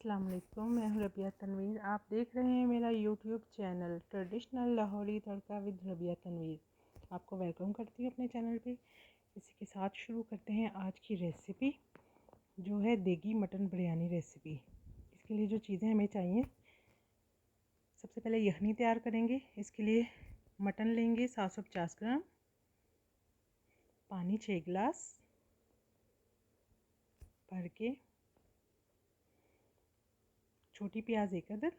अस्सलाम वालेकुम, मैं हूँ रबिया तनवीर। आप देख रहे हैं मेरा YouTube channel traditional Lahori tadka with Rabia Tanveer. आपको वेलकम करती हूँ अपने चैनल पे। इसी के साथ शुरू करते हैं आज की रेसिपी, जो है देगी मटन बिरयानी रेसिपी। इसके लिए जो चीज़ें हमें चाहिए, सबसे पहले यखनी तैयार करेंगे। इसके लिए मटन लेंगे 750 ग्राम, पानी 6 गिलास भर के, छोटी प्याज 1 अदद,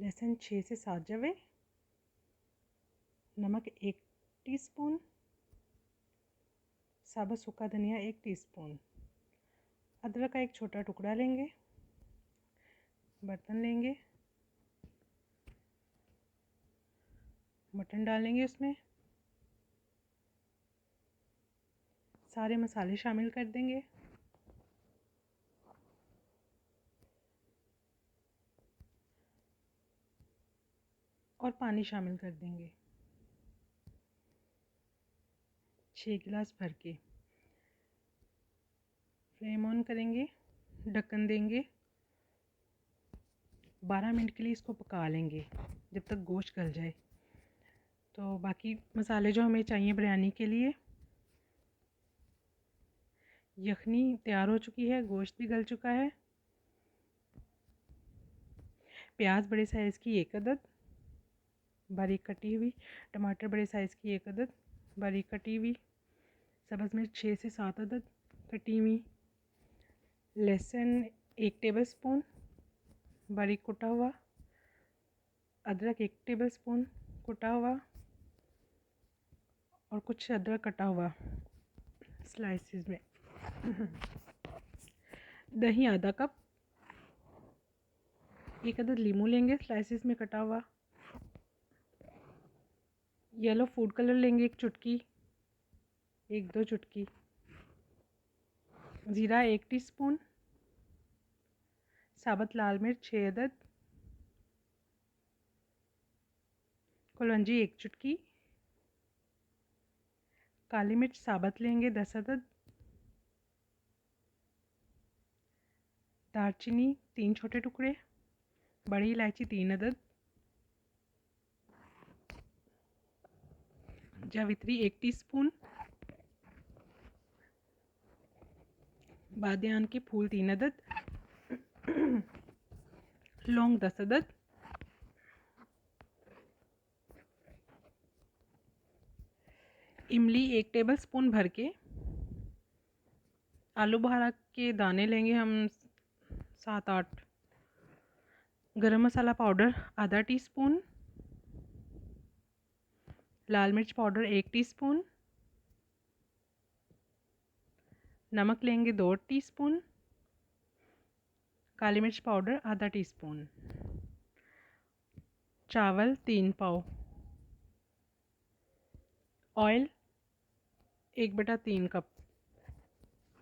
लहसुन 6 से 7 जवे, नमक 1 टीस्पून, साबुत सूखा धनिया 1 टीस्पून, अदरक का एक छोटा टुकड़ा लेंगे। बर्तन लेंगे, मटन डालेंगे, उसमें सारे मसाले शामिल कर देंगे। और पानी शामिल कर देंगे 6 गिलास भर के। फ्लेम ऑन करेंगे, ढक्कन देंगे, 12 मिनट के लिए इसको पका लेंगे जब तक गोश्त गल जाए। तो बाकी मसाले जो हमें चाहिए बिरयानी के लिए, यखनी तैयार हो चुकी है, गोश्त भी गल चुका है। प्याज बड़े साइज़ की 1 अदद बारीक कटी हुई, टमाटर बड़े साइज़ की 1 अदद बारीक कटी हुई, सब्ज़ मिर्च 6 से 7 अदद कटी हुई, लहसुन 1 टेबलस्पून बारीक कुटा हुआ, अदरक 1 टेबलस्पून कुटा हुआ, और कुछ अदरक कटा हुआ स्लाइसिस में। दही आधा कप, 1 अदद लीमू लेंगे स्लाइसिस में कटा हुआ, येलो फूड कलर लेंगे 1 चुटकी, 1-2 चुटकी, ज़ीरा 1 टीस्पून, साबुत लाल मिर्च 6 अदद, कलौंजी 1 चुटकी, काली मिर्च साबुत लेंगे 10 अदद, दालचीनी 3 छोटे टुकड़े, बड़ी इलायची 3 अदद, जावित्री 1 टीस्पून, बादियान के फूल 3 अदद, लौंग 10 अदद, इमली 1 टेबलस्पून भर के, आलू बुखारा के दाने लेंगे हम 7-8, गरम मसाला पाउडर आधा टीस्पून, लाल मिर्च पाउडर 1 टीस्पून, नमक लेंगे 2 टीस्पून, काली मिर्च पाउडर आधा टीस्पून, चावल 3 पाव, ऑयल 1/3 कप,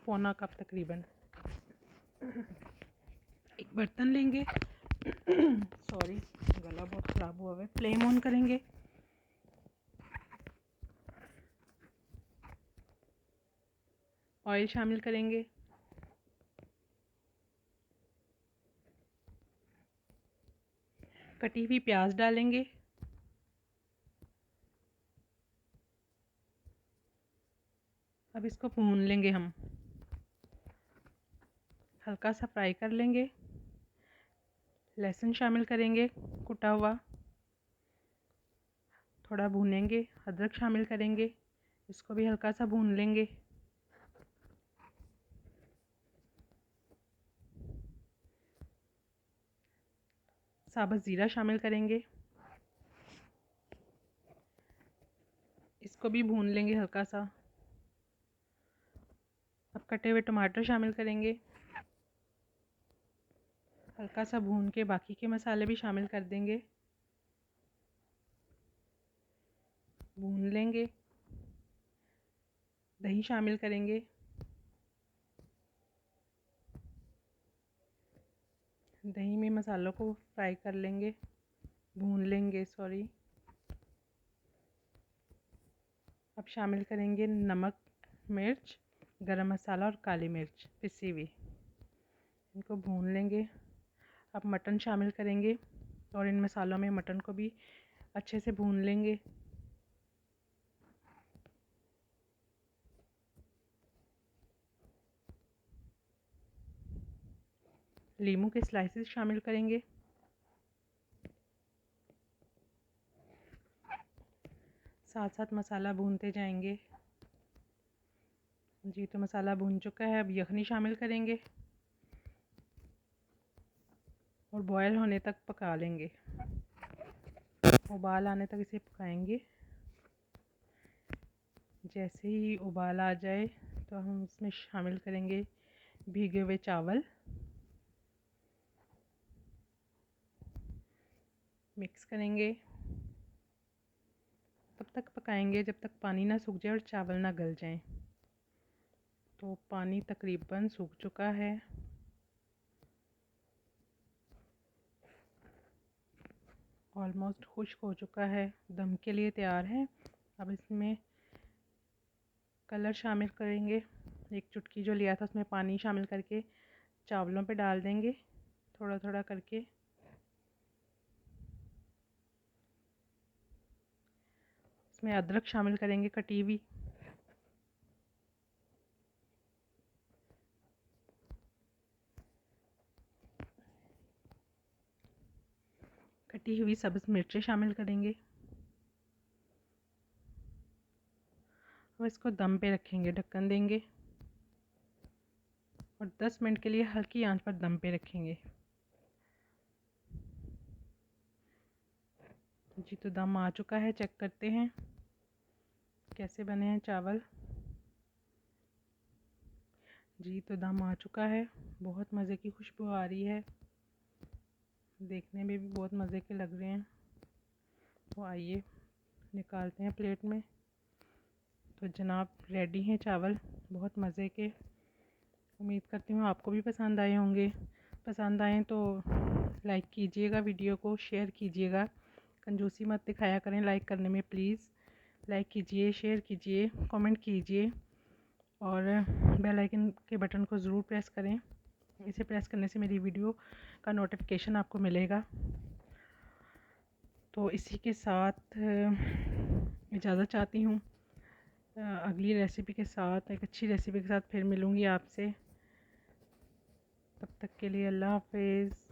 पौना कप तकरीबन। एक बर्तन लेंगे, सॉरी गला बहुत ख़राब हुआ है। फ्लेम ऑन करेंगे, ऑयल शामिल करेंगे, कटी हुई प्याज डालेंगे, अब इसको भून लेंगे हम, हल्का सा फ्राई कर लेंगे। लहसुन शामिल करेंगे कुटा हुआ, थोड़ा भूनेंगे। अदरक शामिल करेंगे, इसको भी हल्का सा भून लेंगे। साबुत ज़ीरा शामिल करेंगे, इसको भी भून लेंगे हल्का सा। अब कटे हुए टमाटर शामिल करेंगे, हल्का सा भून के बाकी के मसाले भी शामिल कर देंगे, भून लेंगे। दही शामिल करेंगे, दही में मसालों को फ्राई कर लेंगे, भून लेंगे, सॉरी। अब शामिल करेंगे नमक, मिर्च, गरम मसाला और काली मिर्च पिसी हुई, इनको भून लेंगे। अब मटन शामिल करेंगे और इन मसालों में मटन को भी अच्छे से भून लेंगे। लीमू के स्लाइसेस शामिल करेंगे। साथ साथ मसाला भूनते जाएंगे। जी तो मसाला भून चुका है। अब यखनी शामिल करेंगे और बॉयल होने तक पका लेंगे। उबाल आने तक इसे पकाएंगे। जैसे ही उबाल आ जाए तो हम इसमें शामिल करेंगे भीगे हुए चावल। मिक्स करेंगे। तब तक पकाएंगे जब तक पानी ना सूख जाए और चावल ना गल जाएं। तो पानी तकरीबन सूख चुका है। ऑलमोस्ट खुश्क हो चुका है, दम के लिए तैयार है। अब इसमें कलर शामिल करेंगे। एक चुटकी जो लिया था उसमें पानी शामिल करके चावलों पे डाल देंगे थोड़ा थोड़ा करके। इसमें अदरक शामिल करेंगे कटी हुई। कटी हुई सब्ज़ मिर्चें शामिल करेंगे। अब इसको दम पे रखेंगे, ढक्कन देंगे और 10 मिनट के लिए हल्की आंच पर दम पे रखेंगे। जी तो दम आ चुका है, चेक करते हैं कैसे बने हैं चावल। जी तो दम आ चुका है, बहुत मज़े की खुशबू आ रही है, देखने में भी बहुत मज़े के लग रहे हैं। तो आइए निकालते हैं प्लेट में। तो जनाब रेडी हैं चावल, बहुत मज़े के। उम्मीद करती हूँ आपको भी पसंद आए होंगे। पसंद आए तो लाइक कीजिएगा, वीडियो को शेयर कीजिएगा। कंजूसी मत दिखाया करें लाइक करने में प्लीज़। लाइक कीजिए, शेयर कीजिए, कमेंट कीजिए और बेल आइकन के बटन को ज़रूर प्रेस करें। इसे प्रेस करने से मेरी वीडियो का नोटिफिकेशन आपको मिलेगा। तो इसी के साथ इजाज़त चाहती हूँ। अगली रेसिपी के साथ, एक अच्छी रेसिपी के साथ फिर मिलूँगी आपसे। तब तक के लिए अल्लाह हाफ़िज़।